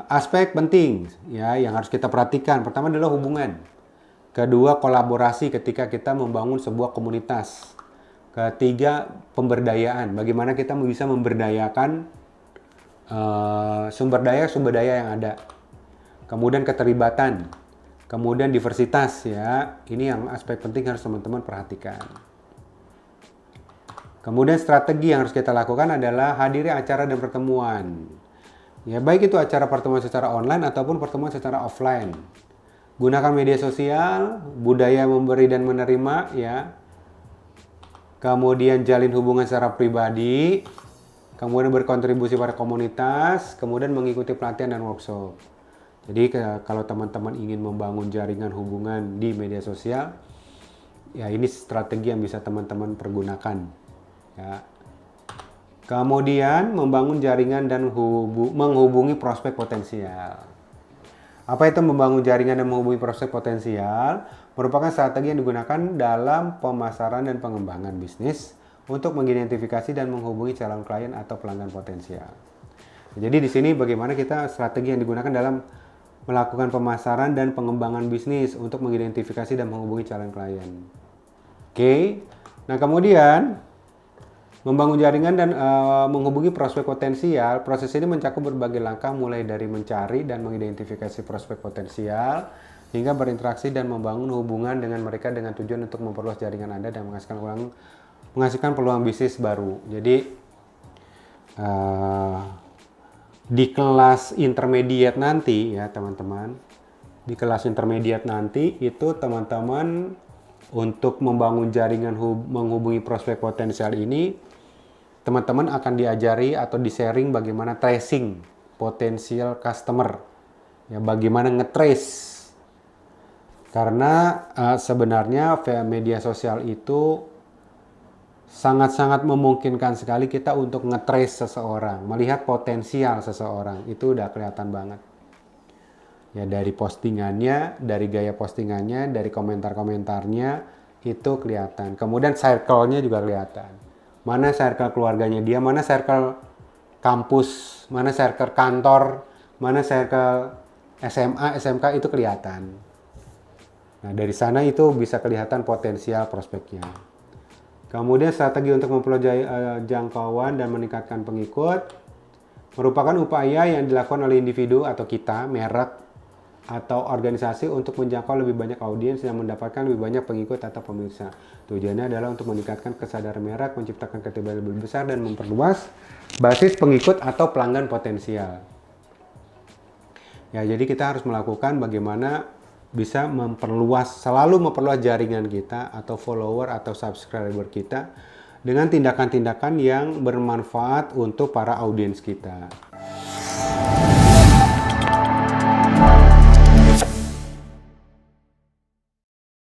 Aspek penting ya yang harus kita perhatikan. Pertama adalah hubungan. Kedua, kolaborasi ketika kita membangun sebuah komunitas. Ketiga, pemberdayaan. Bagaimana kita bisa memberdayakan sumber daya yang ada. Kemudian keterlibatan. Kemudian diversitas ya. Ini yang aspek penting harus teman-teman perhatikan. Kemudian strategi yang harus kita lakukan adalah hadiri acara dan pertemuan. Ya, baik itu acara pertemuan secara online ataupun pertemuan secara offline. Gunakan media sosial, budaya memberi dan menerima ya. Kemudian jalin hubungan secara pribadi, kemudian berkontribusi pada komunitas, kemudian mengikuti pelatihan dan workshop. Jadi kalau teman-teman ingin membangun jaringan hubungan di media sosial, ya ini strategi yang bisa teman-teman pergunakan. Ya. Kemudian membangun jaringan dan menghubungi prospek potensial. Apa itu membangun jaringan dan menghubungi prospek potensial? Merupakan strategi yang digunakan dalam pemasaran dan pengembangan bisnis untuk mengidentifikasi dan menghubungi calon klien atau pelanggan potensial. Jadi di sini bagaimana kita strategi yang digunakan dalam melakukan pemasaran dan pengembangan bisnis untuk mengidentifikasi dan menghubungi calon klien. Oke. Nah, kemudian membangun jaringan dan menghubungi prospek potensial. Proses ini mencakup berbagai langkah mulai dari mencari dan mengidentifikasi prospek potensial hingga berinteraksi dan membangun hubungan dengan mereka dengan tujuan untuk memperluas jaringan Anda dan menghasilkan peluang bisnis baru. Jadi di kelas intermediate nanti ya teman-teman, di kelas intermediate nanti itu teman-teman untuk membangun jaringan menghubungi prospek potensial ini, teman-teman akan diajari atau di-sharing bagaimana tracing potensial customer. Ya, bagaimana nge-trace. Karena sebenarnya media sosial itu sangat-sangat memungkinkan sekali kita untuk nge-trace seseorang, melihat potensial seseorang. Itu udah kelihatan banget. Ya, dari postingannya, dari gaya postingannya, dari komentar-komentarnya, itu kelihatan. Kemudian circle-nya juga kelihatan. Mana circle keluarganya dia, mana circle kampus, mana circle kantor, mana circle SMA, SMK, itu kelihatan. Nah, dari sana itu bisa kelihatan potensial prospeknya. Kemudian strategi untuk memperluas jangkauan dan meningkatkan pengikut merupakan upaya yang dilakukan oleh individu atau kita, merek, atau organisasi untuk menjangkau lebih banyak audiens yang mendapatkan lebih banyak pengikut atau pemirsa. Tujuannya adalah untuk meningkatkan kesadaran merek, menciptakan ketebalan lebih besar, dan memperluas basis pengikut atau pelanggan potensial. Ya, jadi kita harus melakukan bagaimana bisa selalu memperluas jaringan kita atau follower atau subscriber kita dengan tindakan-tindakan yang bermanfaat untuk para audiens kita.